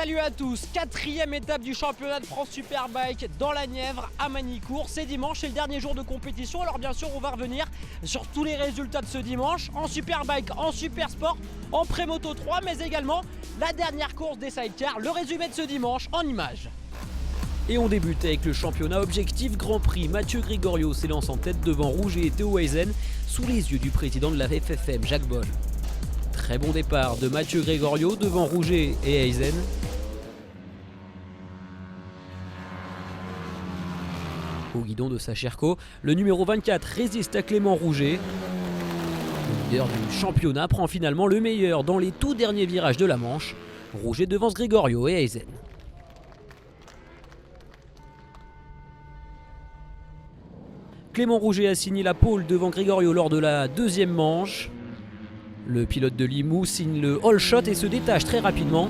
Salut à tous, quatrième étape du championnat de France Superbike dans la Nièvre à Magny-Cours. C'est dimanche, c'est le dernier jour de compétition. Alors bien sûr on va revenir sur tous les résultats de ce dimanche en Superbike, en Supersport, en Prémoto 3, mais également la dernière course des sidecars, le résumé de ce dimanche en images. Et on débute avec le championnat Objectif Grand Prix. Mathieu Gregorio s'élance en tête devant Rouget et Théo Eisen sous les yeux du président de la FFM, Jacques Boll. Très bon départ de Mathieu Gregorio devant Rouget et Eisen. Au guidon de Sacherco, le numéro 24 résiste à Clément Rouget. Le leader du championnat prend finalement le meilleur dans les tout derniers virages de la Manche. Rouget devance Gregorio et Eisen. Clément Rouget a signé la pole devant Gregorio lors de la deuxième manche. Le pilote de Limoux signe le all shot et se détache très rapidement.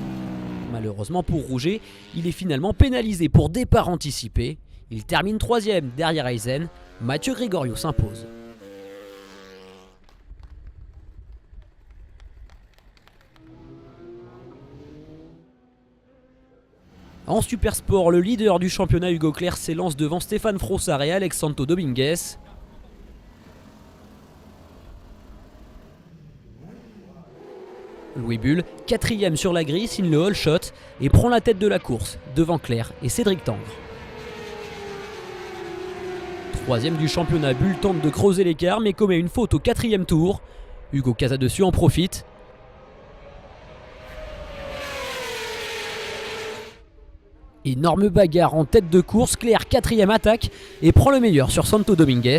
Malheureusement pour Rouget, il est finalement pénalisé pour départ anticipé. Il termine troisième derrière Eisen. Mathieu Gregorio s'impose. En Supersport, le leader du championnat Hugo Clerc s'élance devant Stéphane Frossard et Alex Santo Dominguez. Louis Bull, quatrième sur la grille, signe le all shot et prend la tête de la course devant Clerc et Cédric Tangre. Troisième du championnat, Bull tente de creuser l'écart mais commet une faute au quatrième tour. Hugo Casadessus en profite. Énorme bagarre en tête de course, Clerc quatrième attaque et prend le meilleur sur Santo Dominguez.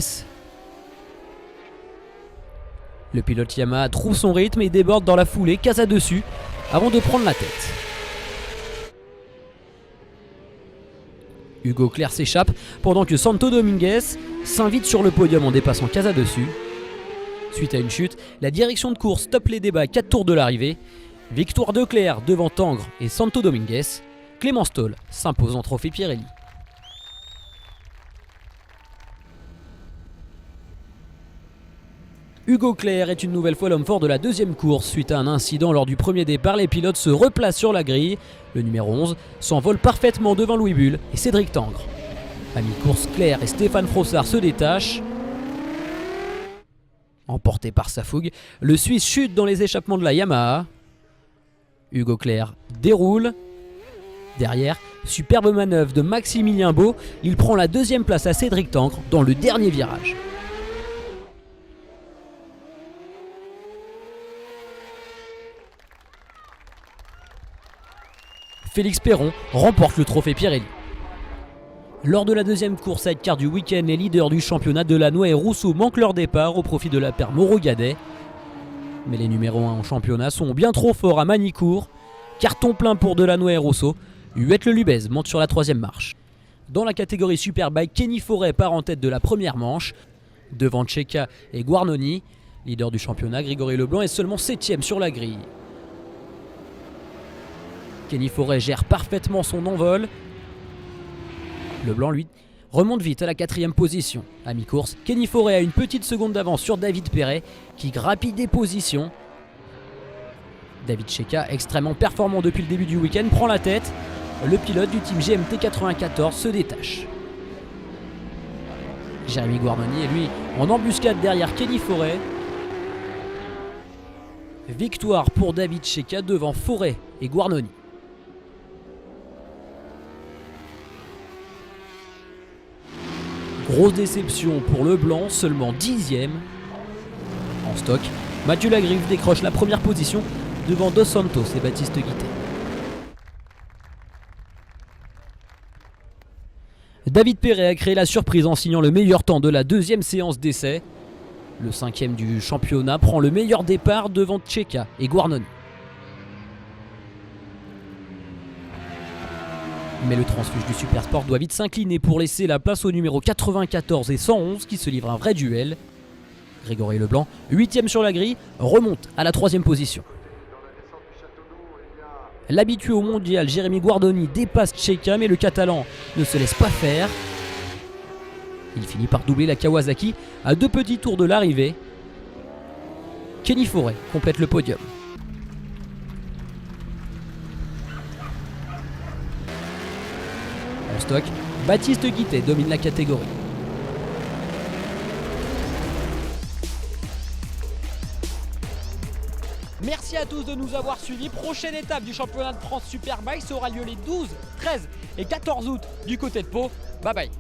Le pilote Yamaha trouve son rythme et déborde dans la foulée, Casadessus, avant de prendre la tête. Hugo Clerc s'échappe pendant que Santo Dominguez s'invite sur le podium en dépassant Casadessus. Suite à une chute, la direction de course stoppe les débats 4 tours de l'arrivée. Victoire de Clerc devant Tangre et Santo Dominguez. Clément Stoll s'impose en trophée Pirelli. Hugo Clerc est une nouvelle fois l'homme fort de la deuxième course. Suite à un incident lors du premier départ, les pilotes se replacent sur la grille. Le numéro 11 s'envole parfaitement devant Louis Bull et Cédric Tangre. À mi-course, Clerc et Stéphane Frossard se détachent. Emporté par sa fougue, le Suisse chute dans les échappements de la Yamaha. Hugo Clerc déroule. Derrière, superbe manœuvre de Maximilien Beau, il prend la deuxième place à Cédric Tangre dans le dernier virage. Félix Perron remporte le trophée Pirelli. Lors de la deuxième course sidecar du week-end, les leaders du championnat Delannoy et Rousseau manquent leur départ au profit de la paire Moreau-Gadet. Mais les numéros 1 en championnat sont bien trop forts à Magny-Cours. Carton plein pour Delannoy et Rousseau. Huette Le Lubez monte sur la troisième marche. Dans la catégorie Superbike, Kenny Forêt part en tête de la première manche. Devant Tcheka et Guarnoni, leader du championnat, Grégory Leblanc est seulement 7ème sur la grille. Kenny Forêt gère parfaitement son envol. Leblanc, lui, remonte vite à la 4ème position. À mi-course, Kenny Forêt a une petite seconde d'avance sur David Perret, qui grappille des positions. David Tcheka, extrêmement performant depuis le début du week-end, prend la tête. Le pilote du team GMT 94 se détache. Jérémy Guarnoni est lui en embuscade derrière Kenny Forêt. Victoire pour David Tcheka devant Forêt et Guarnoni. Grosse déception pour Leblanc, seulement 10ème. En stock, Mathieu Lagriffe décroche la première position devant Dos Santos et Baptiste Guittet. David Perret a créé la surprise en signant le meilleur temps de la deuxième séance d'essai. Le 5ème du championnat prend le meilleur départ devant Tcheka et Guarnoni. Mais le transfuge du Supersport doit vite s'incliner pour laisser la place aux numéros 94 et 111 qui se livrent un vrai duel. Grégory Leblanc, 8ème sur la grille, remonte à la 3ème position. L'habitué au mondial, Jérémy Guarnoni dépasse Tcheka, mais le Catalan ne se laisse pas faire. Il finit par doubler la Kawasaki à 2 petits tours de l'arrivée. Kenny Forêt complète le podium. En stock, Baptiste Guittet domine la catégorie. Merci à tous de nous avoir suivis. Prochaine étape du championnat de France Superbike, ça aura lieu les 12, 13 et 14 août du côté de Pau. Bye bye.